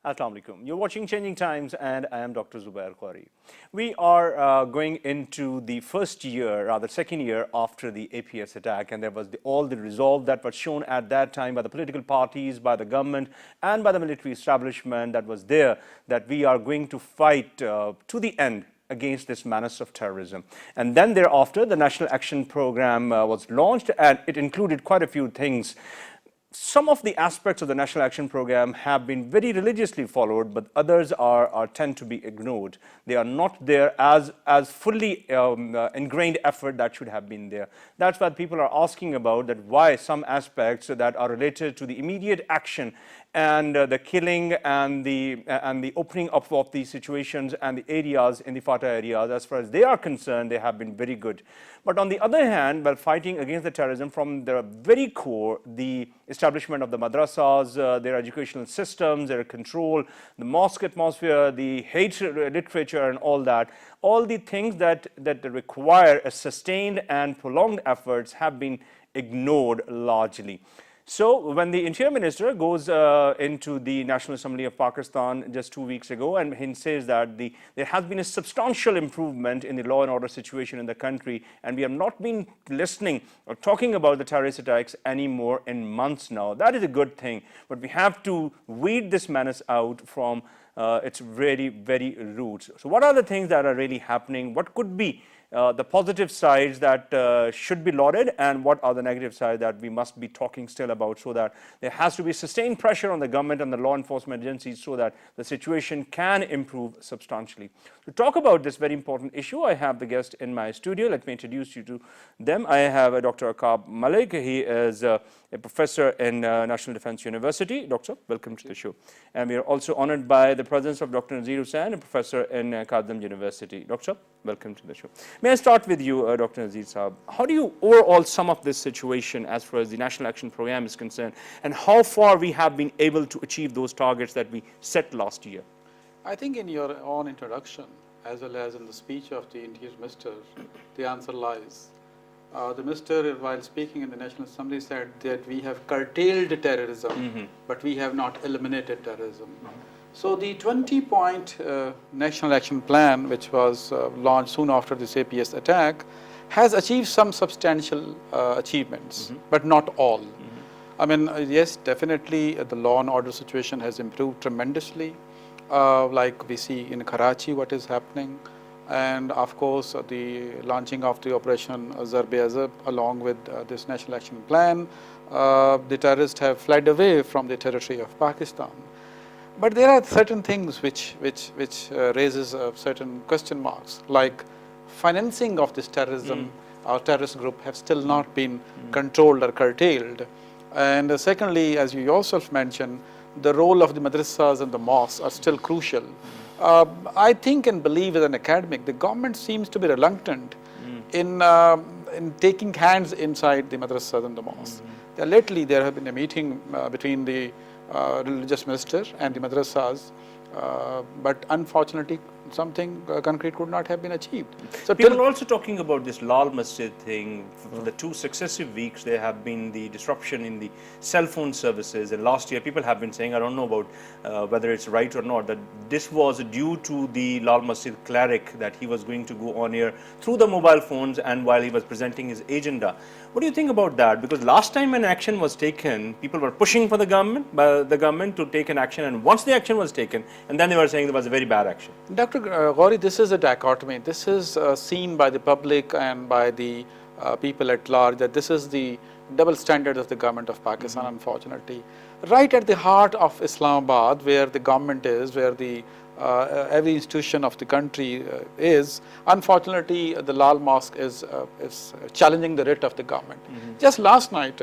Assalamu alaikum. You're watching Changing Times and I am Dr. Zubair Khoury. We are going into the first year, rather second year after the APS attack, and there was all the resolve that was shown at that time by the political parties, by the government and by the military establishment that was there, that we are going to fight to the end against this menace of terrorism. And then thereafter, the National Action Program was launched, and it included quite a few things. Some of the aspects of the National Action Program have been very religiously followed, but others tend to be ignored. They are not there as fully ingrained effort that should have been there. That's what people are asking about, that why some aspects that are related to the immediate action and the killing and the opening up of these situations and the areas in the FATA areas, as far as they are concerned, they have been very good. But on the other hand, while fighting against the terrorism from the very core, the establishment of the madrasas, their educational systems, their control, the mosque atmosphere, the hate literature and all that, all the things that require a sustained and prolonged efforts have been ignored largely. So when the Interior Minister goes into the National Assembly of Pakistan just 2 weeks ago, and he says that there has been a substantial improvement in the law and order situation in the country, and we have not been listening or talking about the terrorist attacks anymore in months now. That is a good thing, but we have to weed this menace out from its very, very roots. So what are the things that are really happening? What could be the positive sides that should be lauded, and what are the negative sides that we must be talking still about, so that there has to be sustained pressure on the government and the law enforcement agencies so that the situation can improve substantially. To talk about this very important issue, I have the guest in my studio. Let me introduce you to them. I have Dr. Aqab Malik. He is a professor in National Defense University. Doctor, welcome to the show. And we are also honored by the presence of Dr. Nazir Hussain, a professor in Kadam University. Doctor, welcome to the show. May I start with you, Dr. Nazir Saab? How do you overall sum up this situation as far as the National Action Program is concerned, and how far we have been able to achieve those targets that we set last year? I think in your own introduction, as well as in the speech of the Interior Minister, the answer lies. The Minister, while speaking in the National Assembly, said that we have curtailed terrorism, but we have not eliminated terrorism. So the 20-point National Action Plan, which was launched soon after this APS attack, has achieved some substantial achievements, but not all. I mean, yes, definitely the law and order situation has improved tremendously, like we see in Karachi what is happening. And of course, the launching of the Operation Zarb-e-Azab along with this National Action Plan, the terrorists have fled away from the territory of Pakistan. But there are certain things which raises certain question marks, like financing of this terrorism or terrorist group have still not been controlled or curtailed. And secondly, as you yourself mentioned, the role of the madrasas and the mosques are still crucial. I think and believe as an academic, the government seems to be reluctant in taking hands inside the madrasas and the mosques. Lately, there have been a meeting between the religious minister and the madrasas, but unfortunately something concrete could not have been achieved. So people are also talking about this Lal Masjid thing. For the 2 successive weeks, there have been the disruption in the cell phone services, and last year people have been saying, I don't know about whether it's right or not, that this was due to the Lal Masjid cleric, that he was going to go on air through the mobile phones and while he was presenting his agenda. What do you think about that? Because last time when action was taken, people were pushing for the government to take an action, and once the action was taken, and then they were saying there was a very bad action. Dr. Khoury, this is a dichotomy. This is seen by the public and by the people at large, that this is the double standard of the government of Pakistan, unfortunately. Right at the heart of Islamabad, where the government is, where the every institution of the country is, unfortunately, the Lal Mosque is challenging the writ of the government. Just last night,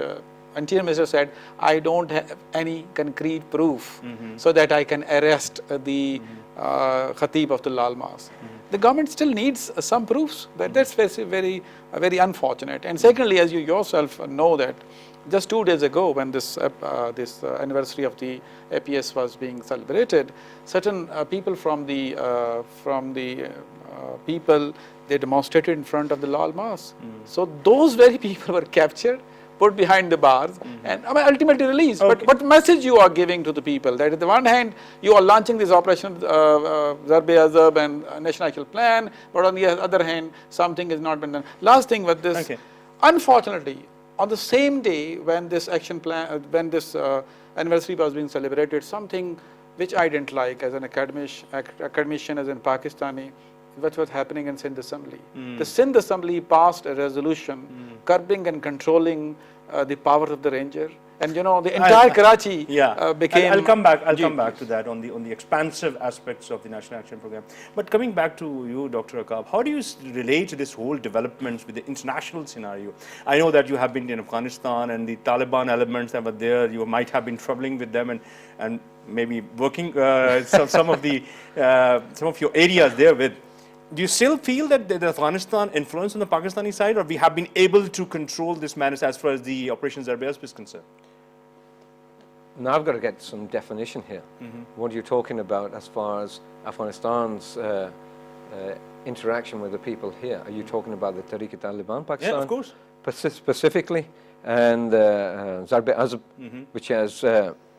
Interior Minister said, I don't have any concrete proof so that I can arrest the Khatib of the Lal Mosque. The government still needs some proofs. That's very unfortunate. And secondly, as you yourself know, that just 2 days ago, when this anniversary of the APS was being celebrated, certain people from the people, they demonstrated in front of the Lal Mosque. So those very people were captured, put behind the bars, and ultimately released. Okay. But what message you are giving to the people? That at the one hand, you are launching this operation, Zarb-e-Azab and National Action Plan, but on the other hand, something has not been done. Last thing with this, Okay. unfortunately, on the same day when this action plan, when this anniversary was being celebrated, something which I didn't like as an academician, as in Pakistani, what was happening in Sindh Assembly. The Sindh Assembly passed a resolution curbing and controlling the power of the ranger, and you know the entire Karachi became. I'll come back. I'll come back to that on the expansive aspects of the National Action Program. But coming back to you, Dr. Aqab, how do you relate this whole developments with the international scenario? I know that you have been in Afghanistan and the Taliban elements that were there. You might have been troubling with them and maybe working some of your areas there with. Do you still feel that the Afghanistan influence on the Pakistani side, or we have been able to control this madness as far as the Operation Zarb-e-Azab is concerned? Now I've got to get some definition here. What are you talking about as far as Afghanistan's interaction with the people here? Are you talking about the Tehrik-e-Taliban Pakistan? Yeah, of course. Specifically, and Zarb-e-Azab, which has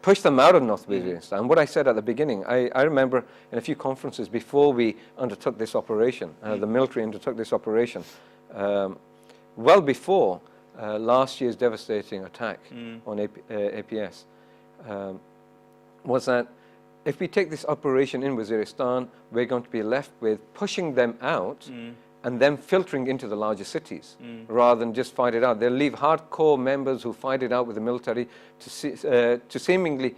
pushed them out of North Waziristan. What I said at the beginning, I remember in a few conferences before we undertook this operation, the military undertook this operation, well before last year's devastating attack on APS, was that if we take this operation in Waziristan, we're going to be left with pushing them out and then filtering into the larger cities rather than just fight it out. They'll leave hardcore members who fight it out with the military to seemingly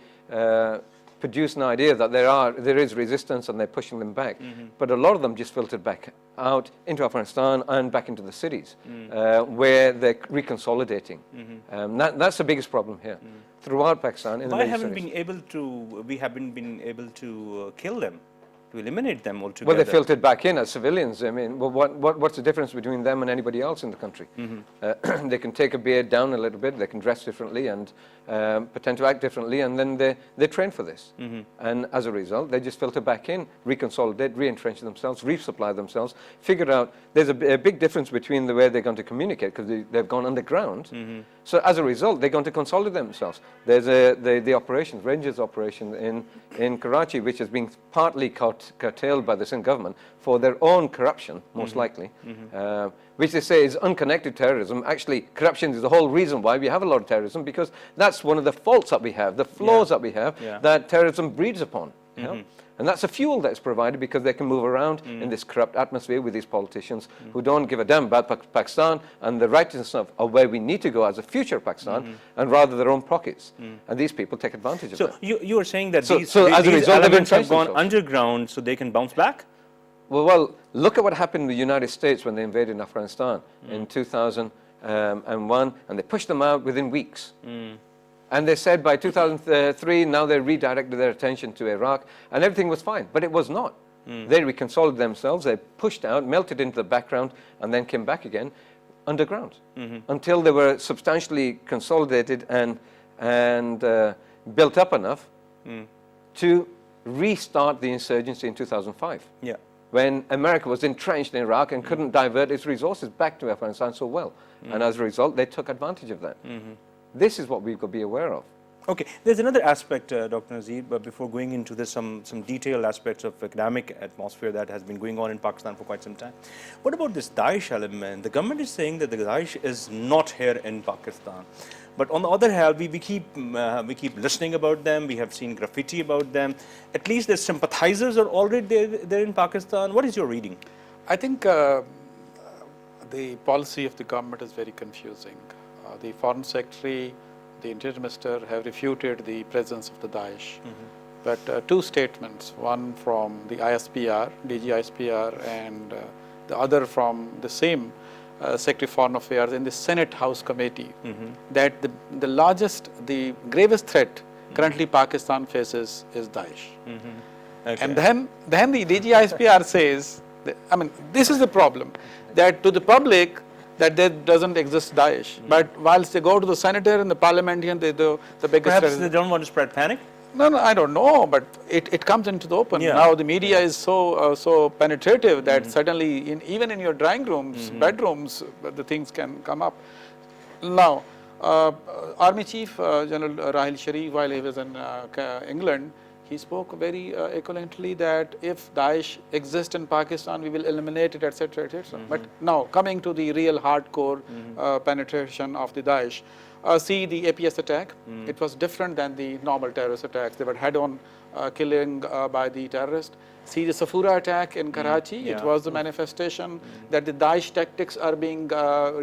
produce an idea that there is resistance and they're pushing them back. But a lot of them just filtered back out into Afghanistan and back into the cities where they're reconsolidating. That's the biggest problem here. Throughout Pakistan, in the Why major haven't cities. we haven't been able to kill them, to eliminate them altogether? Well, they filtered back in as civilians. I mean, what's the difference between them and anybody else in the country? They can take a beard down a little bit, they can dress differently and pretend to act differently, and then they train for this. And as a result, they just filter back in, reconsolidate, re-entrench themselves, resupply themselves, figure out there's a big difference between the way they're going to communicate, because they've gone underground. So as a result, they're going to consolidate themselves. There's the operations, Rangers operation in Karachi, which has been partly curtailed by the Sindh government for their own corruption, most likely, which they say is unconnected terrorism. Actually, corruption is the whole reason why we have a lot of terrorism, because that's one of the faults that we have, the flaws that we have, that terrorism breeds upon. You know? And that's a fuel that's provided because they can move around in this corrupt atmosphere with these politicians who don't give a damn about Pakistan and the righteousness of where we need to go as a future Pakistan, and rather their own pockets. And these people take advantage of that. So you are saying that these as a result, elements have gone themselves underground so they can bounce back? Well, look at what happened in the United States when they invaded Afghanistan in 2001, and they pushed them out within weeks. And they said by 2003, now they redirected their attention to Iraq, and everything was fine, but it was not. They reconsolidated themselves, they pushed out, melted into the background, and then came back again underground until they were substantially consolidated and built up enough to restart the insurgency in 2005. When America was entrenched in Iraq and couldn't divert its resources back to Afghanistan so well. And as a result, they took advantage of that. This is what we've got to be aware of. Okay, there's another aspect, Dr. Nazir, but before going into this, some detailed aspects of academic atmosphere that has been going on in Pakistan for quite some time. What about this Daesh element? The government is saying that the Daesh is not here in Pakistan. But on the other hand, we keep listening about them. We have seen graffiti about them. At least their sympathizers are already there in Pakistan. What is your reading? I think the policy of the government is very confusing. The Foreign Secretary, the Interior Minister have refuted the presence of the Daesh. But two statements, one from the ISPR, DG ISPR, and the other from the same Secretary of Foreign Affairs in the Senate House Committee, that the gravest threat currently Pakistan faces is Daesh. Okay. And then the DG ISPR says, I mean, this is the problem, that to the public, that there doesn't exist Daesh. But whilst they go to the senator and the parliamentarian, they do the biggest Perhaps they don't want to spread panic? No, I don't know, but it comes into the open. Now the media is so penetrative that suddenly, even in your drawing rooms, bedrooms, the things can come up. Now, Army Chief General Rahil Sharif, while he was in England, he spoke very eloquently that if Daesh exists in Pakistan, we will eliminate it, etc., etc. But now, coming to the real hardcore penetration of the Daesh, see the APS attack. It was different than the normal terrorist attacks. They were head-on killing by the terrorists. See the Safura attack in Karachi. It was the manifestation that the Daesh tactics are being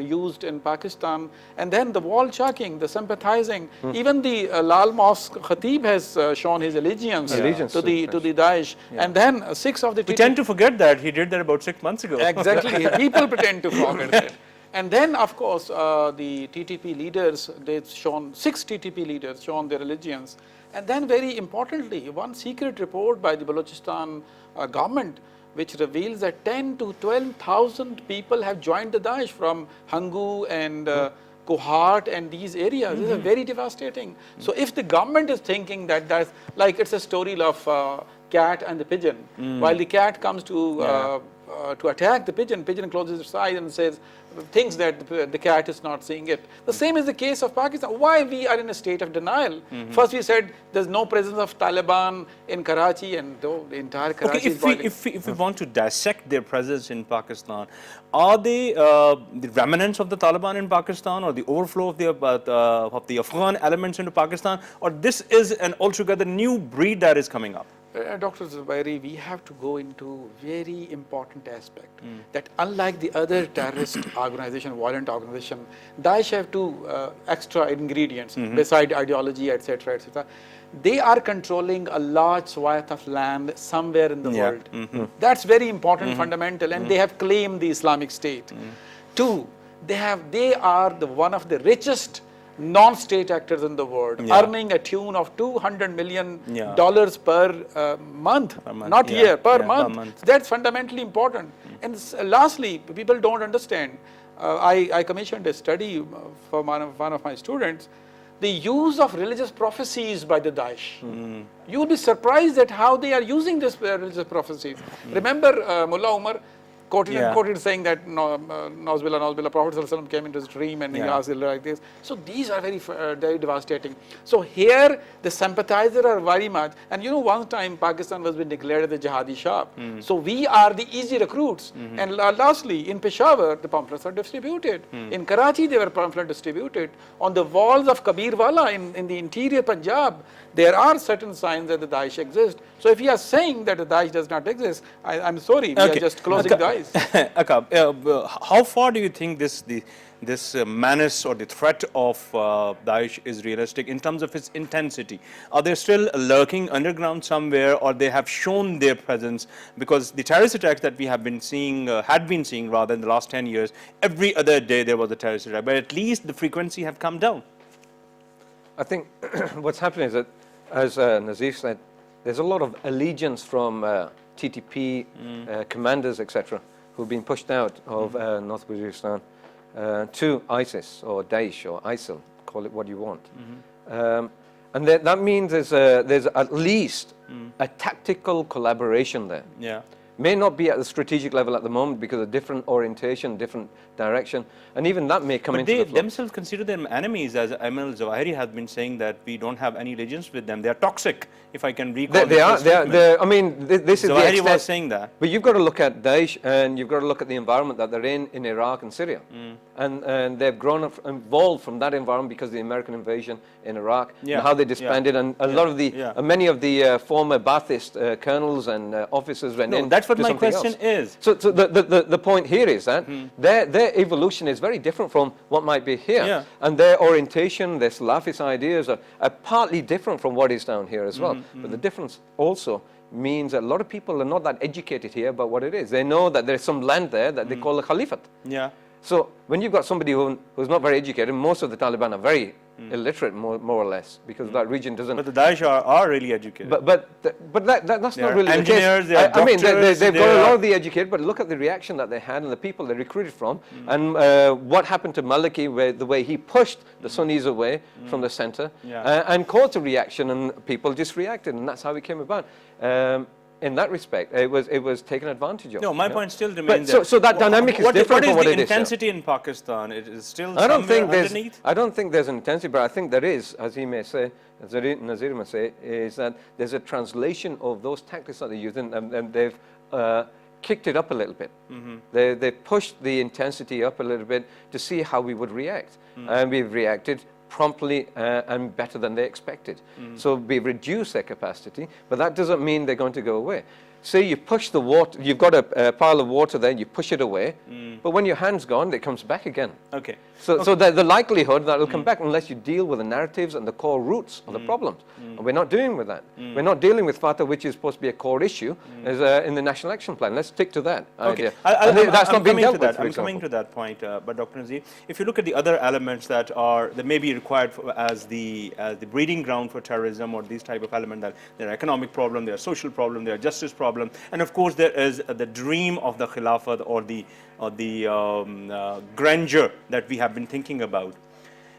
used in Pakistan. And then the wall chucking, the sympathizing. Even the Lal Mosque Khatib has shown his allegiance to the Daesh. And then 6 of the... We tend to forget that. He did that about 6 months ago. Exactly. People pretend to forget that. And then, of course, the TTP leaders, they've shown 6 TTP leaders shown their allegiance. And then, very importantly, one secret report by the Balochistan government, which reveals that 10 to 12,000 people have joined the Daesh from Hangu and Kohat and these areas. This is very devastating. So, if the government is thinking that that's like it's a story of cat and the pigeon, while the cat comes to attack the pigeon, pigeon closes its eyes and says, thinks that the cat is not seeing it. The same is the case of Pakistan. Why we are in a state of denial? First we said there's no presence of Taliban in Karachi, and though the entire Karachi is boiling. If we want to dissect their presence in Pakistan, are they the remnants of the Taliban in Pakistan, or the overflow of the Afghan elements into Pakistan, or this is an altogether new breed that is coming up? Dr. Zubairi, we have to go into very important aspect that unlike the other terrorist organization, violent organization, Daesh have 2 extra ingredients beside ideology, etc., etc. They are controlling a large swath of land somewhere in the world. That's very important, fundamental, and they have claimed the Islamic State. 2, they are one of the richest non-state actors in the world, earning a tune of $200 million per month, not year, per month. That's fundamentally important. And lastly, people don't understand. I commissioned a study for one of my students, the use of religious prophecies by the Daesh. You will be surprised at how they are using these religious prophecies. Remember Mullah Umar quoted saying that Nauzubillah, Prophet came into his dream and he asked like this. So these are very devastating. So here the sympathizers are very much, and one time Pakistan was being declared as the jihadi shop. So we are the easy recruits. And lastly, in Peshawar, the pamphlets are distributed. In Karachi, they were pamphlets distributed. On the walls of Kabirwala in the interior Punjab, there are certain signs that the Daesh exist. So if you are saying that the Daesh does not exist, I'm sorry, we are just closing the eyes. Akab, how far do you think this menace or the threat of Daesh is realistic in terms of its intensity? Are they still lurking underground somewhere, or they have shown their presence? Because the terrorist attacks that we have been seeing, had been seeing rather in the last 10 years, every other day there was a terrorist attack, but at least the frequency have come down. I think what's happening is that, as Nazif said, there's a lot of allegiance from TTP commanders, etc., who've been pushed out of North Waziristan to ISIS or Daesh or ISIL, call it what you want. And that means there's at least a tactical collaboration there. Yeah. May not be at the strategic level at the moment because of different orientation, different direction, and even that may come into the flow. They themselves consider them enemies, as Emil Zawahiri has been saying that we don't have any allegiance with them. They are toxic, if I can recall. They are. I mean, this is the extent. Zawahiri was saying that. But you've got to look at Daesh, and you've got to look at the environment that they're in Iraq and Syria, and they've grown up, evolved from that environment because of the American invasion in Iraq, and how they disbanded, and a lot of the many of the former Ba'athist colonels and officers went in. That's what my question is. So the point here is that their evolution is very different from what might be here, and their orientation, their Salafist ideas are partly different from what is down here as well. But the difference also means that a lot of people are not that educated here about what it is. They know that there's some land there that they call the Caliphate. Yeah. So when you've got somebody who's not very educated, most of the Taliban are very illiterate, more or less, because that region doesn't. But the Daesh are really educated. But that's not really engineers, the case. I mean, they've got a lot of the educated, but look at the reaction that they had and the people they recruited from, and what happened to Maliki, the way he pushed the Sunnis away from the center, and caused a reaction, and people just reacted, and that's how it came about. in that respect, it was taken advantage of. No, my yeah? point still But remains so that dynamic is different from what What it is is. the now. intensity in Pakistan? It is still I don't somewhere think there's. underneath? I don't think there's an intensity, but I think there is, as he may say, as Nazir may say, is that there's a translation of those tactics that they use, and they've kicked it up a little bit. They pushed the intensity up a little bit to see how we would react, and we've reacted promptly and better than they expected. So we've reduced their capacity, but that doesn't mean they're going to go away. Say you push the water, you've got a pile of water there, you push it away, but when your hand's gone, it comes back again. Okay. So the likelihood that it'll come back unless you deal with the narratives and the core roots of the problems. And we're not doing with that. We're not dealing with Fatah, which is supposed to be a core issue, as in the National Action Plan. Let's stick to that idea. That's not being dealt with, for I'm example. coming to that point, but Dr. Nazir, if you look at the other elements that may be required as the breeding ground for terrorism or these type of elements, that there are economic problem, there are social problem, there are justice problem, and of course there is the dream of the Khilafat or the grandeur that we have been thinking about.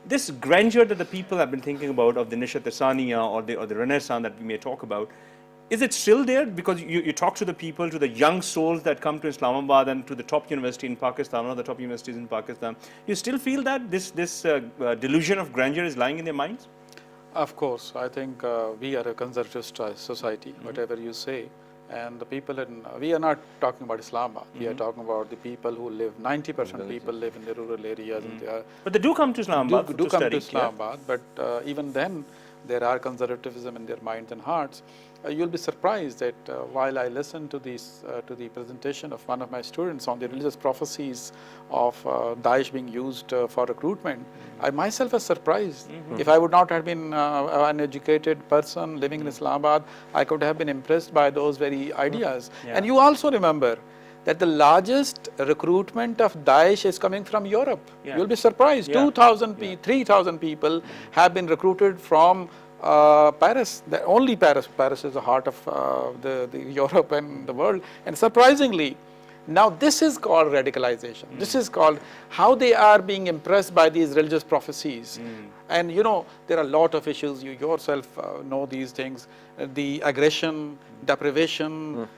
This grandeur that the people have been thinking about of the Nishat Thaniya or the Renaissance that we may talk about, is it still there? Because you talk to the people, to the young souls that come to Islamabad and to the top university in Pakistan, one of the top universities in Pakistan, you still feel that this delusion of grandeur is lying in their minds? Of course, I think we are a conservative society, whatever you say. And the people we are not talking about Islamabad, we are talking about the people who live, 90% people live in the rural areas. And they are, but they do come to Islamabad do to come study, to Islamabad, but even then there are conservatism in their minds and hearts. You'll be surprised that while I listened to the presentation of one of my students on the religious prophecies of Daesh being used for recruitment, I myself was surprised. If I would not have been an educated person living in Islamabad, I could have been impressed by those very ideas. And you also remember that the largest recruitment of Daesh is coming from Europe. You'll be surprised. 3,000 people have been recruited from Paris, only Paris. Paris is the heart of the Europe and the world. And surprisingly, now this is called radicalization. This is called how they are being impressed by these religious prophecies. And you know, there are a lot of issues. You yourself know these things. The aggression, deprivation,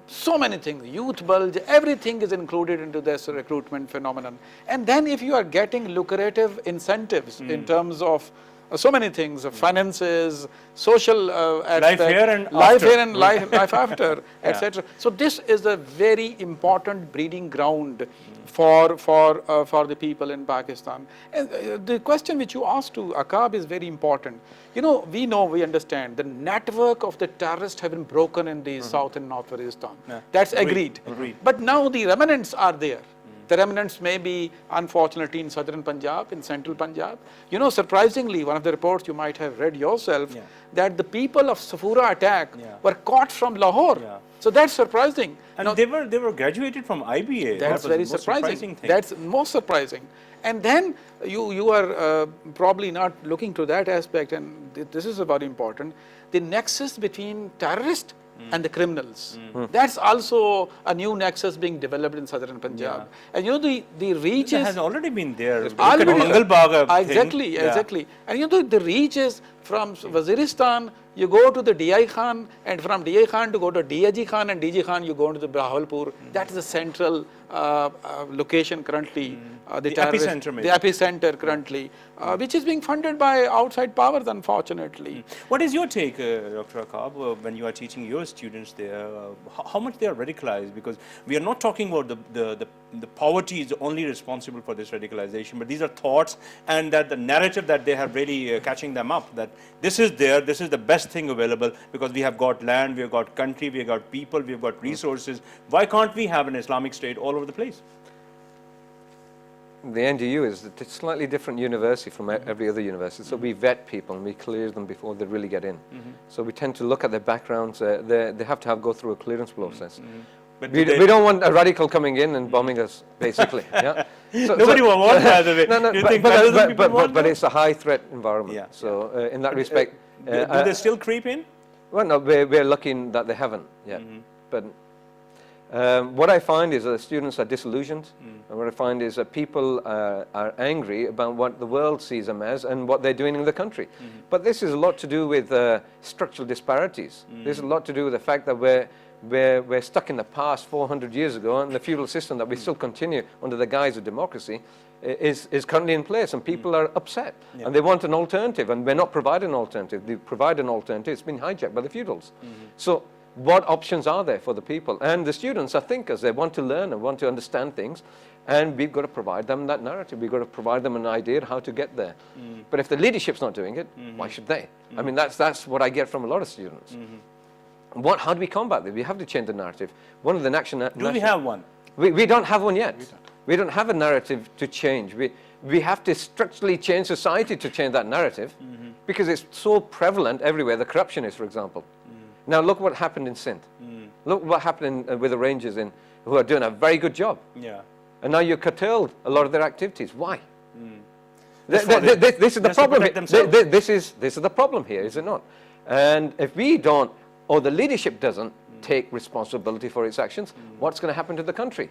so many things, youth bulge, everything is included into this recruitment phenomenon. And then if you are getting lucrative incentives in terms of so many things, finances, social aspect, life here and life after, etc. So this is a very important breeding ground for the people in Pakistan. And the question which you asked to Aqab is very important. You know, we understand the network of the terrorists have been broken in the south and north Waziristan. That's agreed. But now the remnants are there. The remnants may be, unfortunately, in southern Punjab, in central Punjab. You know, surprisingly, one of the reports you might have read yourself, that the people of Safura attack were caught from Lahore. So that's surprising. And now, they were graduated from IBA. That's very surprising. Thing. That's most surprising. And then you are probably not looking to that aspect, and this is very important, the nexus between terrorists and the criminals. That's also a new nexus being developed in southern Punjab. And you know, the reach has already been there. Exactly. And you know, the reach is from Waziristan, you go to the DI Khan, and from DI Khan to go to DIG Khan, and DG Khan you go into the Bahawalpur. That is the central location currently. The epicenter currently, which is being funded by outside powers, unfortunately. What is your take, Dr. Aqab, when you are teaching your students there? How much they are radicalized? Because we are not talking about the poverty is only responsible for this radicalization, but these are thoughts and that the narrative that they have really catching them up, that this is there, this is the best thing available because we have got land, we have got country, we have got people, we have got resources. Why can't we have an Islamic state all over the place? The NDU is a slightly different university from every other university. So we vet people and we clear them before they really get in. So we tend to look at their backgrounds. They have to go through a clearance process. But we don't want a radical coming in and bombing us, basically. Nobody will want that, by the way. But it's a high threat environment. So in that respect, do they still creep in? Well, no, we're lucky that they haven't yet. But What I find is that students are disillusioned, and what I find is that people are angry about what the world sees them as and what they're doing in the country. But this is a lot to do with structural disparities. This is a lot to do with the fact that we're stuck in the past 400 years ago, and the feudal system that we still continue under the guise of democracy is currently in place, and people are upset, and they want an alternative, and we're not providing an alternative. They provide an alternative, it's been hijacked by the feudals. So what options are there for the people? And the students are thinkers. They want to learn and want to understand things, and we've got to provide them that narrative. We've got to provide them an idea of how to get there. But if the leadership's not doing it, why should they? I mean, that's what I get from a lot of students. How do we combat this? We have to change the narrative. One of the Do we have one? We don't have one yet. We don't have a narrative to change. We have to structurally change society to change that narrative, because it's so prevalent everywhere. The corruption is, for example. Now look what happened in Sindh. Look what happened with the Rangers who are doing a very good job. Yeah. And now you curtailed a lot of their activities. Why? This is the problem. This is the problem here, is it not? And if we don't, or the leadership doesn't take responsibility for its actions, what's going to happen to the country?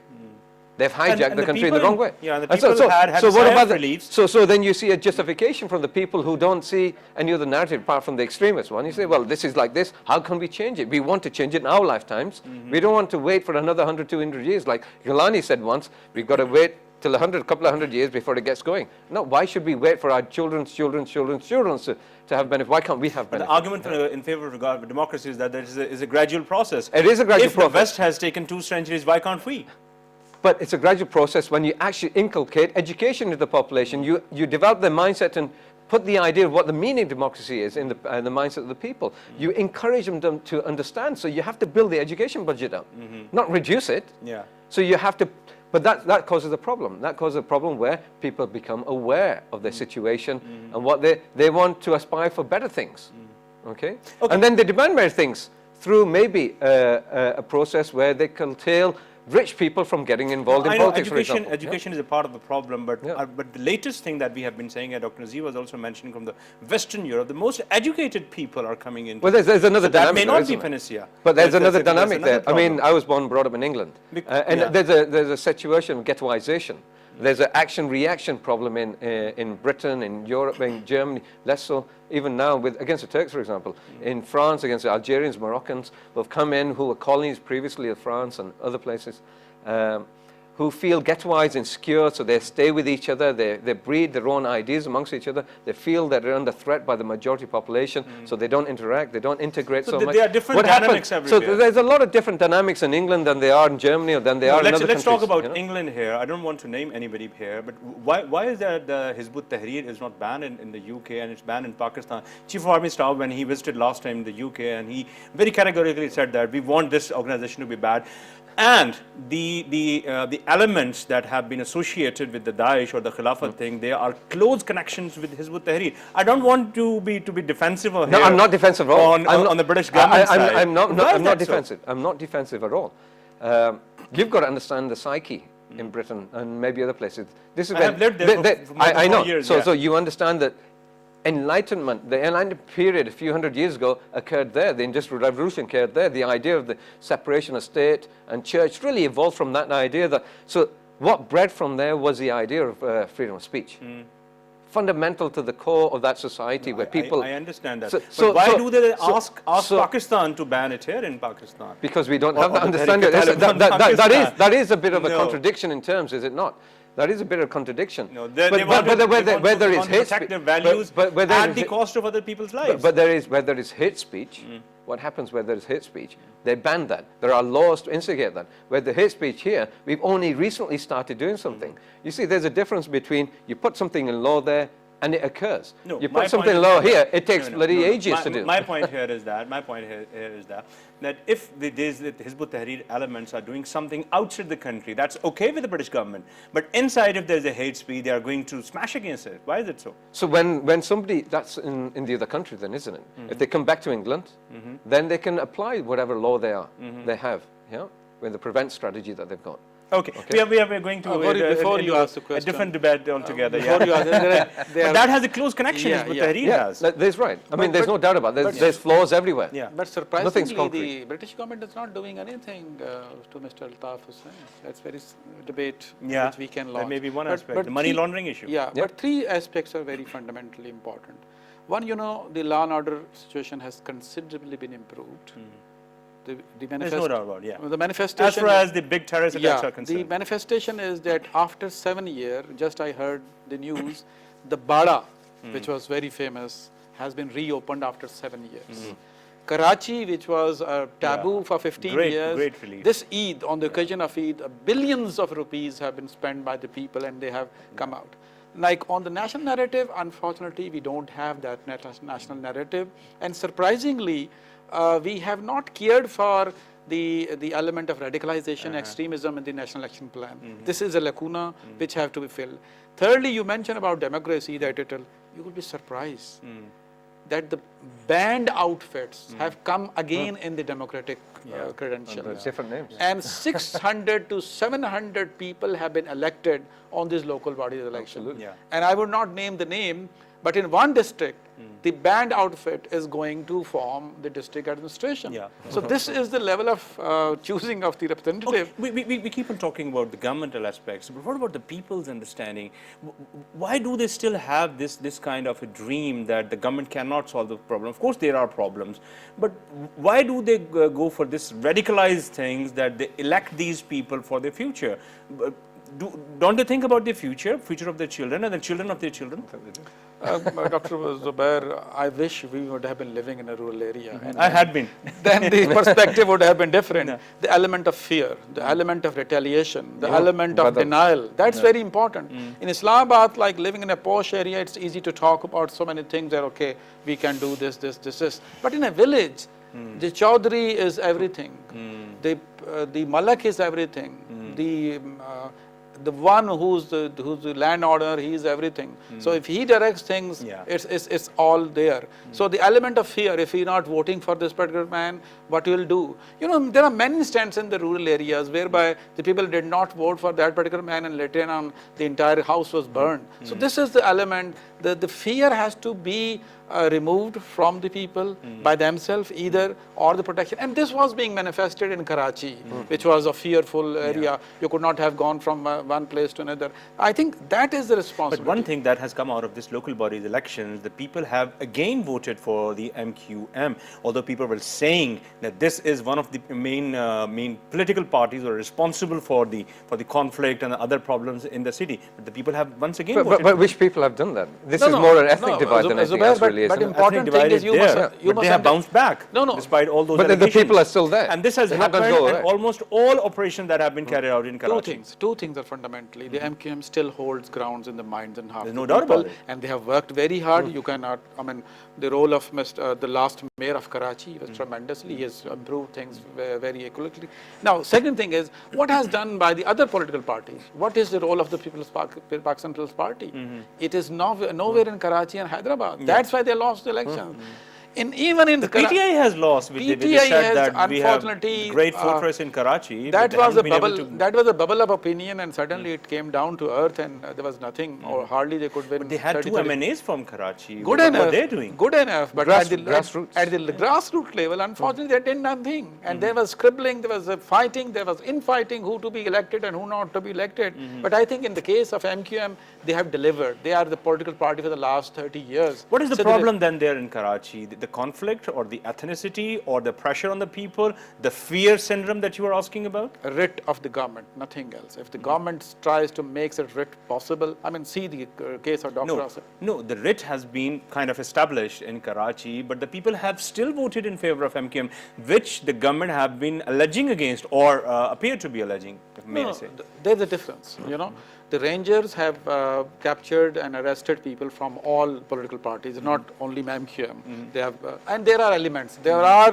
They've hijacked the country in the wrong way. Yeah, the people had so what about reliefs. So then you see a justification from the people who don't see any other narrative apart from the extremist one. You say, well, this is like this. How can we change it? We want to change it in our lifetimes. We don't want to wait for another 100, 200 years. Like Gilani said once, we've got to wait till a couple of hundred years before it gets going. No, why should we wait for our children's children to have benefit? Why can't we have benefit? The argument in favor of democracy is that there is a gradual process. It is a gradual process. If the West has taken 2 centuries, why can't we? But it's a gradual process when you actually inculcate education into the population. You develop their mindset and put the idea of what the meaning of democracy is in the mindset of the people. You encourage them to understand. So you have to build the education budget up, not reduce it. Yeah. So you have to, but that causes a problem. That causes a problem where people become aware of their situation and what they want to aspire for better things. Okay? And then they demand better things through maybe a process where they curtail rich people from getting involved in politics, for example. Education is a part of the problem, but the latest thing that we have been saying, and Dr. Nazir was also mentioning from the Western Europe, the most educated people are coming in. Well, there's another dynamic. That may not be panacea. But there's another dynamic there. I mean, I was born and brought up in England, and there's a situation of ghettoization. There's an action-reaction problem in Britain, in Europe, in Germany, less so even now against the Turks, for example. In France, against the Algerians, Moroccans, who have come in, who were colonies previously of France and other places, who feel ghettoized, insecure, so they stay with each other, they breed their own ideas amongst each other, they feel that they're under threat by the majority population, so they don't interact, they don't integrate so much. There are different dynamics everywhere. So there's a lot of different dynamics in England than they are in Germany or than they are in other countries. Let's talk about England here. I don't want to name anybody here, but why is that the Hizb ut-Tahrir is not banned in the UK and it's banned in Pakistan? Chief of Army Staff, when he visited last time in the UK, and he very categorically said that we want this organization to be banned. And the elements that have been associated with the Daesh or the Khilafat thing, they are close connections with Hizb ut-Tahrir. I don't want to be defensive here. No, I'm not defensive at all. On the British government side. I'm not defensive. I'm not defensive at all. You've got to understand the psyche in Britain and maybe other places. This is I have lived there for more than 4 years. So you understand that Enlightenment, the Enlightenment period a few hundred years ago occurred there. The Industrial Revolution occurred there. The idea of the separation of state and church really evolved from that idea. So what bred from there was the idea of freedom of speech. Fundamental to the core of that society where people... I understand that. But why do they ask Pakistan to ban it here in Pakistan? Because we don't have that understanding. That is a bit of a contradiction in terms, is it not? That is a bit of contradiction. No, they want to protect their values at the cost of other people's lives. But where there is hate speech, what happens where there is hate speech? They ban that. There are laws to instigate that. Where the hate speech here, we've only recently started doing something. You see, there's a difference between you put something in law there and it occurs. No, you put something in law here, it takes bloody ages to do. My point here is that if the Hizb ut-Tahrir elements are doing something outside the country, that's okay with the British government. But inside, if there's a hate speech, they are going to smash against it. Why is it so? So when somebody, that's in the other country then, isn't it? If they come back to England, then they can apply whatever law they have, with the prevent strategy that they've got. Okay. We are going to before you into ask the a question, different debate altogether. before you ask, But that has a close connection Yeah, is what yeah. Tahrir Yeah, has. that's right. I mean, there's no doubt about it. There's flaws everywhere. Yeah. But Nothing's surprisingly, concrete. the British government is not doing anything to Mr. Altaf Hussain. That's very debate Yeah. which we can That launch. may be one But- aspect, but the money three- laundering issue. Yeah, Yep. but three aspects are very fundamentally important. One, the law and order situation has considerably been improved. The There's no doubt about it, yeah. The manifestation. As far as the big terrorist attacks are the concerned. manifestation is that after 7 years, just I heard the news, the Bada, which was very famous, has been reopened after 7 years. Karachi, which was a taboo for 15 years, great relief. this Eid, on the occasion of Eid, billions of rupees have been spent by the people and they have come out. Like on the national narrative, unfortunately, we don't have that national narrative. And surprisingly, we have not cared for the element of radicalization, extremism in the national action plan. This is a lacuna which have to be filled. Thirdly, you mentioned about democracy, that you will be surprised that the band outfits have come again in the democratic credential. There's different names. And 600 to 700 people have been elected on these local bodies election. Absolutely. Yeah. And I would not name the name, but in one district, the band outfit is going to form the district administration. Yeah. So this is the level of choosing of the representative. We keep on talking about the governmental aspects, but what about the people's understanding? Why do they still have this kind of a dream that the government cannot solve the problem? Of course, there are problems, but why do they go for this radicalized things that they elect these people for their future? Don't they think about their future of their children and the children of their children? Dr. Zubair, I wish we would have been living in a rural area. And I had been. then the perspective would have been different. The element of fear, the element of retaliation, the element of denial, that's very important. In Islamabad, like living in a posh area, it's easy to talk about so many things that, okay, we can do this. But in a village, the Chaudhry is everything. The Malak is everything. The one who's the landowner, he is everything. So if he directs things, it's all there. So the element of fear, if you're not voting for this particular man, what you will do? There are many instances in the rural areas whereby the people did not vote for that particular man and later on the entire house was burned. So this is the element, the fear has to be removed from the people by themselves either, or the protection. And this was being manifested in Karachi, which was a fearful area. You could not have gone from one place to another. I think that is the responsibility. But one thing that has come out of this local bodies elections, the people have again voted for the MQM, although people were saying that this is one of the main political parties who are responsible for the conflict and the other problems in the city. But the people have once again voted. But which people have done that? This is more an ethnic divide than anything else, really. But isn't it? important thing is you but they have bounced back despite all those But the allegations. people are still there. And this has They're not happened gonna go in away. almost all operations that have been carried out in Karachi. Two things are fundamentally. The MQM still holds grounds in the minds and hearts There's of no the doubt people, about it. and they have worked very hard. You cannot, the role of the last mayor of Karachi was tremendously. He has improved things very quickly. Now, second thing is, what has done by the other political parties? What is the role of the Pakistan People's Party? It is nowhere in Karachi and Hyderabad. That's why they lost the election. Even in The PTI has lost. They PTI said has, that we have unfortunately, great fortress in Karachi. that but they was a haven't been able bubble. to- That was a bubble of opinion, and suddenly it came down to earth, and there was nothing, or hardly they could win. But they had 30, two 30. MNAs from Karachi. Good What enough. are they doing? Good enough, but at the Grassroots. grassroots level, unfortunately, they did nothing. And there was scribbling, there was fighting, there was infighting, who to be elected and who not to be elected. But I think in the case of MQM, they have delivered. They are the political party for the last 30 years. What is the So problem then there in Karachi? The conflict or the ethnicity or the pressure on the people, the fear syndrome that you were asking about? A writ of the government, nothing else. If the government tries to make that writ possible, see the case of Dr. Asif. No, the writ has been kind of established in Karachi, but the people have still voted in favor of MQM, which the government have been alleging against or appear to be alleging, if may I say. There's a difference, The Rangers have captured and arrested people from all political parties, not only MQM. They have, and there are elements. There are,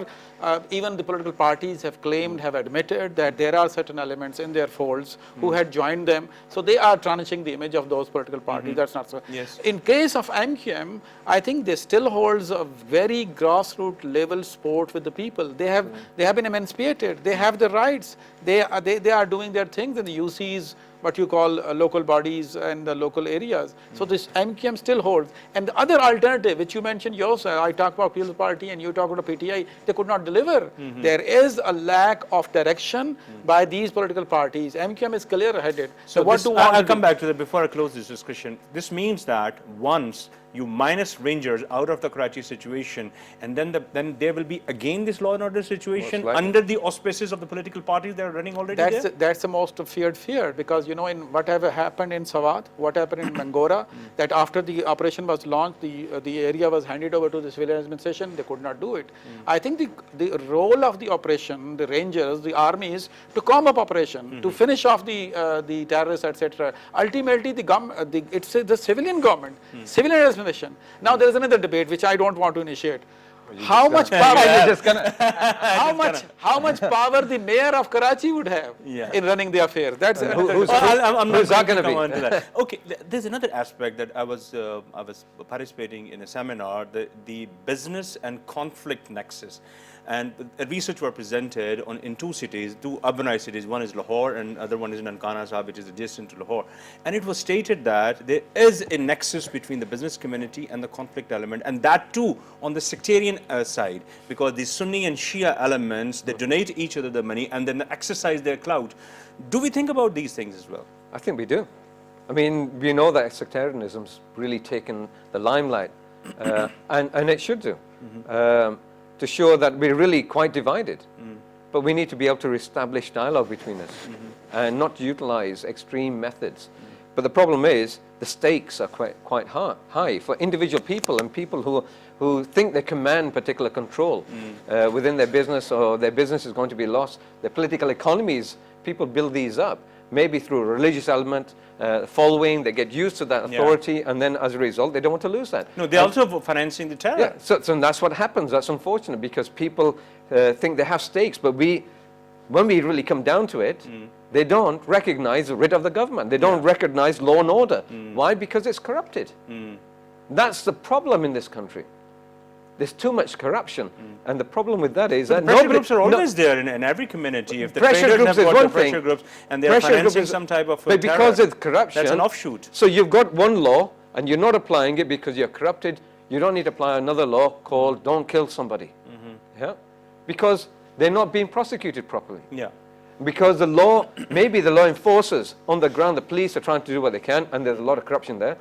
even the political parties have claimed, have admitted that there are certain elements in their folds who had joined them. So they are tarnishing the image of those political parties. That's not so. Yes. In case of MQM, I think they still holds a very grassroots level support with the people. They have been emancipated. They have the rights. They are doing their their things in the UCs, what you call local bodies and the local areas. So this MQM still holds. And the other alternative, which you mentioned yourself, I talk about People's Party and you talk about PTI, they could not deliver. There is a lack of direction by these political parties. MQM is clear-headed. So what this, do I'll come back to that before I close this discussion. This means that once you minus Rangers out of the Karachi situation, and then there will be again this law and order situation under the auspices of the political parties that are running already there? That's the most feared fear, because you know, in whatever happened in Sawat, what happened in Mangora, that after the operation was launched, the area was handed over to the civilian administration, they could not do it. I think the role of the operation, the Rangers, the army is to calm up operation, to finish off the terrorists, etc. Ultimately, it's the civilian government, civilian administration. Now there is another debate which I don't want to initiate. How much power? How much power the mayor of Karachi would have in running the affair? That's who's that going to be? Okay, there's another aspect that I was participating in a seminar, the business and conflict nexus. And research were presented in two cities, two urbanized cities. One is Lahore and other one is Nankana Sahib, which is adjacent to Lahore. And it was stated that there is a nexus between the business community and the conflict element, and that too on the sectarian side, because the Sunni and Shia elements, they donate each other the money and then exercise their clout. Do we think about these things as well? I think we do. I mean, we know that sectarianism's really taken the limelight, and it should do. To show that we're really quite divided. But we need to be able to establish dialogue between us and not utilize extreme methods. But the problem is the stakes are quite high for individual people and people who think they command particular control within their business, or their business is going to be lost. Their political economies, people build these up, maybe through a religious element, following, they get used to that authority, and then as a result, they don't want to lose that. No, they're also financing the terror. Yeah, so that's what happens. That's unfortunate, because people think they have stakes, but when we really come down to it, they don't recognize the writ of the government. They don't recognize law and order. Why? Because it's corrupted. That's the problem in this country. There's too much corruption, and the problem with that is that pressure groups are always there in every community. If the pressure traders groups have is got one the pressure thing. groups and they are financing some type of but terror, because it's corruption, that's an offshoot. So you've got one law, and you're not applying it because you're corrupted. You don't need to apply another law called "Don't kill somebody," because they're not being prosecuted properly. Because the law, maybe the law enforcers on the ground, the police are trying to do what they can, and there's a lot of corruption there.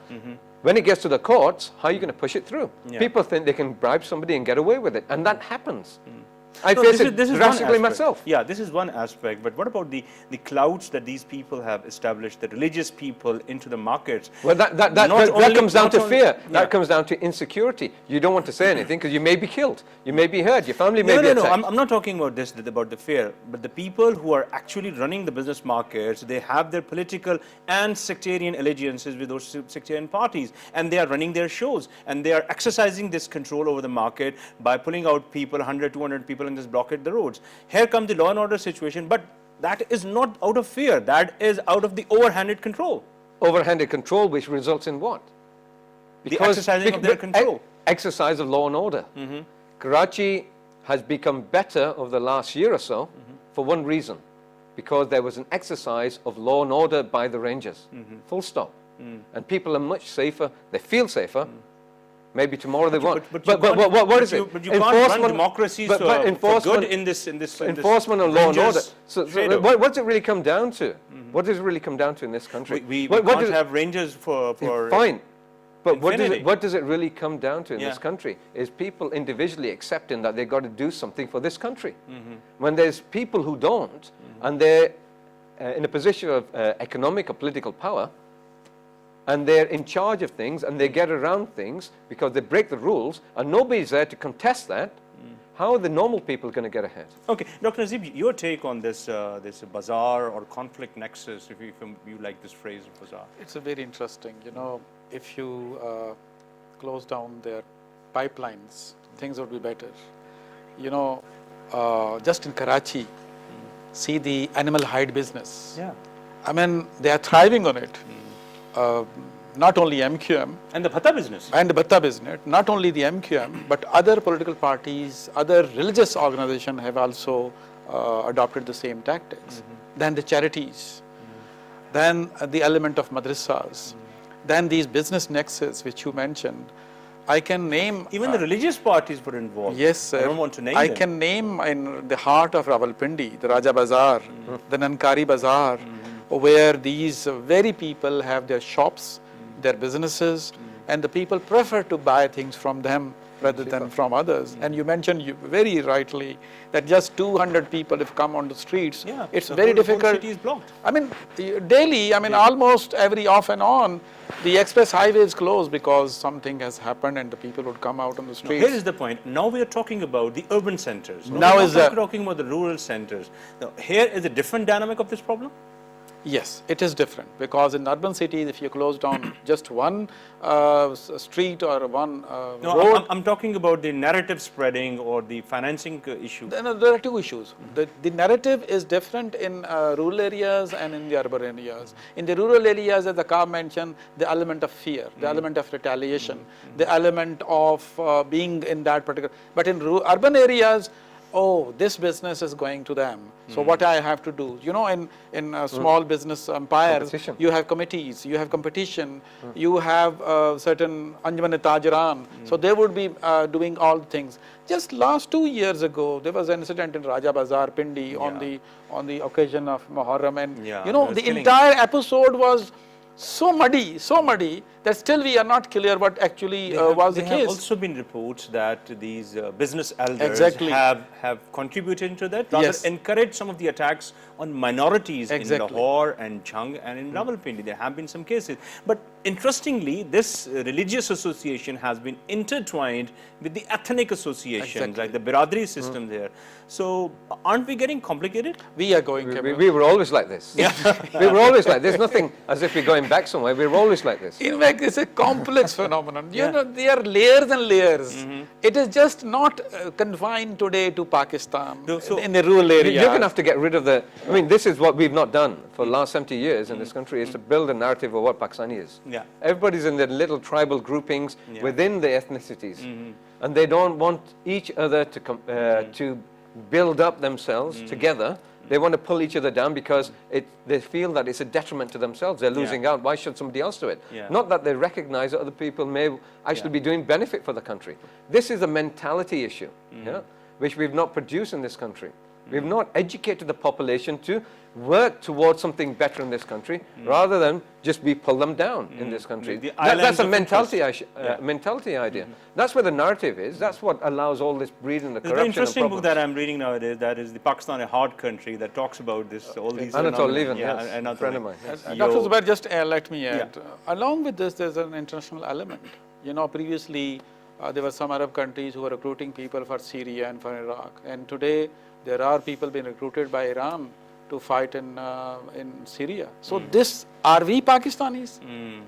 When it gets to the courts, how are you going to push it through? People think they can bribe somebody and get away with it, and that happens. I face it drastically myself. Yeah, this is one aspect, but what about the clouds that these people have established, the religious people into the markets? Well, that comes down to fear. That comes down to insecurity. You don't want to say anything because you may be killed, you may be hurt, your family may be attacked. No, I'm not talking about this, about the fear, but the people who are actually running the business markets, they have their political and sectarian allegiances with those sectarian parties, and they are running their shows, and they are exercising this control over the market by pulling out people, 100, 200 people, and just blockade the roads. Here comes the law and order situation, but that is not out of fear. That is out of the overhanded control. Overhanded control, which results in what? The exercising of their control. Exercise of law and order. Karachi has become better over the last year or so for one reason, because there was an exercise of law and order by the Rangers. Full stop. And people are much safer. They feel safer. Maybe tomorrow they won't. But what is it? But you can't run democracies for good in this enforcement of law and order. So what's it really come down to? What does it really come down to in this country? We can't have Rangers for fine. But what does it really come down to in this country is people individually accepting that they've got to do something for this country. When there's people who don't, and they're in a position of economic or political power, and they're in charge of things, and they get around things because they break the rules, and nobody's there to contest that, how are the normal people going to get ahead? Okay, Dr. Nazib, your take on this bazaar or conflict nexus, if you like this phrase, bazaar. It's a very interesting, you know, if you close down their pipelines, things would be better. You know, just in Karachi, see the animal hide business. I mean, they are thriving on it. Not only MQM. And the bhatta business. And the bhatta business. Not only the MQM, but other political parties, other religious organizations have also adopted the same tactics. Then the charities. then the element of madrasas, then these business nexus which you mentioned. I can name Even the religious parties were involved. Yes, sir. I don't want to name I them. can name in the heart of Rawalpindi, the Raja Bazaar, the Nankari Bazaar, where these very people have their shops, their businesses, and the people prefer to buy things from them rather than from others. And you mentioned very rightly that just 200 people have come on the streets. Yeah, it's the very whole difficult. city is blocked. I mean, daily, I mean, almost every off and on, the express highway is closed because something has happened and the people would come out on the streets. Here is the point. Now we are talking about the urban centers. Now we're is not talking about the rural centers. Now, here is a different dynamic of this problem. Yes, it is different because in urban cities, if you close down just one street or one No, road, I'm talking about the narrative spreading or the financing issue. then there are two issues. The narrative is different in rural areas and in the urban areas. In the rural areas, as the Kab mentioned, the element of fear, the element of retaliation, the element of being in that particular. But in urban areas, oh, this business is going to them. So what I have to do? You know, in small business empires, Competition. you have committees, you have competition, you have certain Anjuman-e-Tajiran. So they would be doing all things. Just last 2 years ago, there was an incident in Raja Bazaar, Pindi, on the occasion of Muharram, and you know, the entire episode was so muddy that still we are not clear what actually was the There case. have also been reports that these business elders Exactly. have contributed to that, rather Yes. encouraged some of the attacks on minorities Exactly. in Lahore and Jhang and in Rawalpindi. There have been some cases. But interestingly, this religious association has been intertwined with the ethnic associations, like the Biradri system there. So aren't we getting complicated? We are going. We were always like this. We were always like this. There's nothing as if we're going back somewhere. We were always like this. In fact, it's a complex phenomenon. You know, there are layers and layers. It is just not confined today to Pakistan, So- in the rural area. You're going to have to get rid of the. I mean, this is what we've not done for the last 70 years in this country, is to build a narrative of what Pakistani is. Yeah. Everybody's in their little tribal groupings within the ethnicities, and they don't want each other to build up themselves together. They want to pull each other down because they feel that it's a detriment to themselves. They're losing out. Why should somebody else do it? Yeah. Not that they recognize that other people may actually be doing benefit for the country. This is a mentality issue, which we've not produced in this country. We've not educated the population to work towards something better in this country, rather than just pull them down in this country. The That's islands a of mentality idea. That's where the narrative is. That's what allows all this breeding the There's corruption an interesting and book problems. that I'm reading nowadays, that is the Pakistan, a hard country, that talks about this, all these Anatol phenomena. Levin, Yeah, yes, Anatol a friend of Levin. mine. Yes. Dr. Yo- Zubair, just let me add, along with this, there's an international element. You know, previously, there were some Arab countries who were recruiting people for Syria and for Iraq. And today, there are people being recruited by Iran to fight in Syria. So this, are we Pakistanis?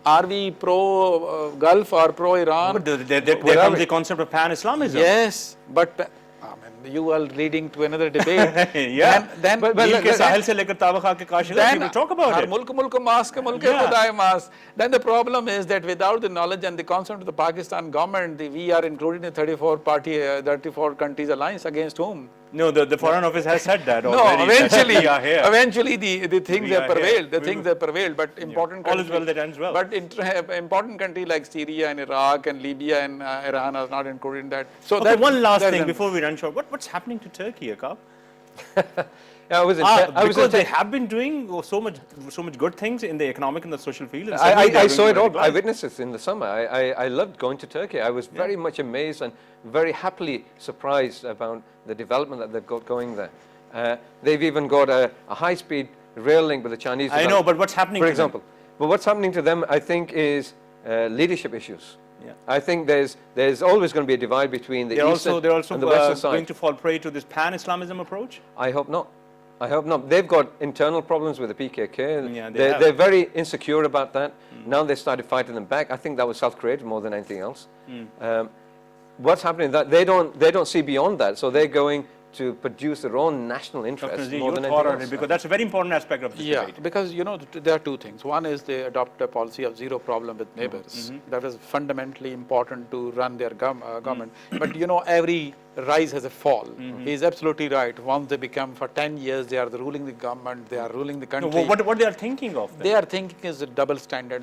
Are we pro-Gulf or pro-Iran? But there comes the concept of pan-Islamism. Yes, but I mean, you are leading to another debate. Yeah. Then Neel ke sahil se lekar Taba Kha ke Kash, people talk about it. mulk maas ke mulk khudai maas. Then the problem is that without the knowledge and the consent of the Pakistan government, we are included in 34 countries alliance against whom? No, the Foreign Office has said that No, already. that eventually, we are here. eventually the things We have are here. prevailed. The things have prevailed, but important All is well that ends well. But important country like Syria and Iraq and Libya and Iran are not included in that. So Okay, that one last that's thing an- before we run short. What's happening to Turkey, Akab? I was in Because they have been doing so much good things in the economic and the social field. And I saw it all. I I witnessed it in the summer. I loved going to Turkey. I was very much amazed and very happily surprised about the development that they've got going there. They've even got a high-speed rail link with the Chinese. I know, but what's happening For to example, but what's happening to them, I think, is leadership issues. Yeah. I think there's always going to be a divide between the they're eastern also and the western side. going to fall prey to this pan-Islamism approach? I hope not. I hope not. They've got internal problems with the PKK. Yeah, they're very insecure about that. Now they started fighting them back. I think that was self-created more than anything else. What's happening is that they don't see beyond that. So they're going to produce their own national interest Dr. Z, more your than thought anything on else. it, because that's a very important aspect of this Yeah, debate. because there are two things. One is they adopt a policy of zero problem with neighbors. That is fundamentally important to run their government. But every rise has a fall. He is absolutely right. Once they become for 10 years, they are ruling the government, they are ruling the No, country. what they are thinking of then? They are thinking is a double standard.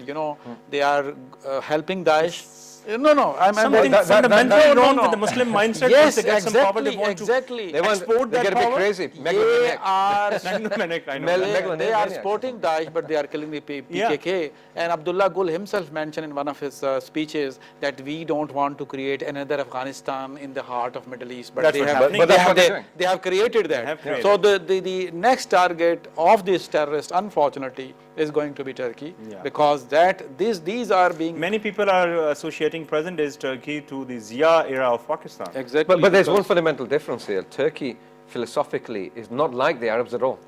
They are helping Daesh. No. Something that- fundamentally no, wrong no. with the Muslim mindset. Yes, Once they get some power, they exactly, want exactly. to They want, export they that get a bit power. crazy. They megalomaniac. are Megalomaniac, I know. they are Megalomaniac. supporting Daesh, but they are killing the Yeah. PKK. And Abdullah Gul himself mentioned in one of his speeches that we don't want to create another Afghanistan in the heart of Middle East. But That's they what's have, happening. But that's what they're doing. they have created that. have created. So the next target of these terrorists, unfortunately, is going to be Turkey, Yeah. because these are being Many people are associating present day Turkey to the Zia era of Pakistan. exactly. But there's one because fundamental difference here. Turkey, philosophically, is not like the Arabs at all.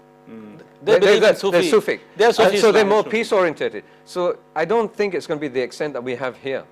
they believe in They're Sufi. Sufi. They're Sufi So they're Islam. more peace-oriented. So I don't think it's going to be the extent that we have here.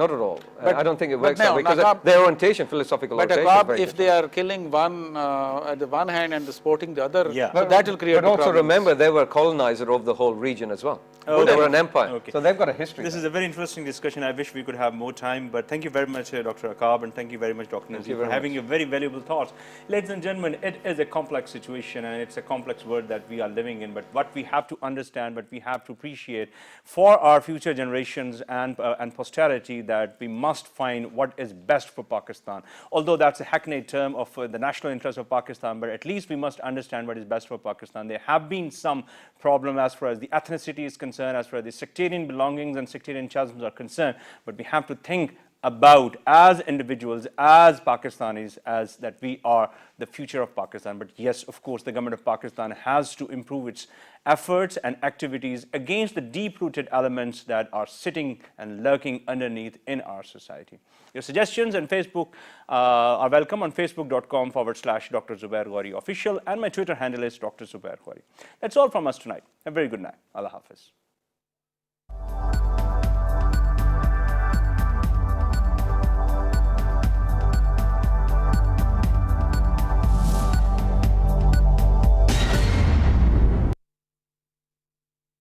Not at all. But- I don't think it but works that now, way, because Naqab- their orientation, philosophical But orientation, is Aqab, very if they are killing one at the one hand and supporting the other, Yeah. so that will create But also problems. remember, they were colonizer of the whole region as well. Oh, they okay. were an empire. Okay. So they've got a history. This is a very interesting discussion. I wish we could have more time, but thank you very much, Dr. Aqab, and thank you very much, Dr. Nazir, you for very having your very valuable thoughts. Ladies and gentlemen, it is a complex situation and it's a complex world that we are living in, but what we have to understand, what we have to appreciate for our future generations and posterity, that we must find what is best for Pakistan. Although that's a hackneyed term of the national interest of Pakistan, but at least we must understand what is best for Pakistan. There have been some problem as far as the ethnicity is concerned, as far as the sectarian belongings and sectarian chasms are concerned, but we have to think about, as individuals, as Pakistanis, as that we are the future of Pakistan. But yes, of course, the government of Pakistan has to improve its efforts and activities against the deep-rooted elements that are sitting and lurking underneath in our society. Your suggestions on Facebook are welcome on facebook.com/Dr. Zubair Ghori official, and my Twitter handle is Dr. Zubair Ghori. That's all from us tonight. A very good night. Allah Hafiz.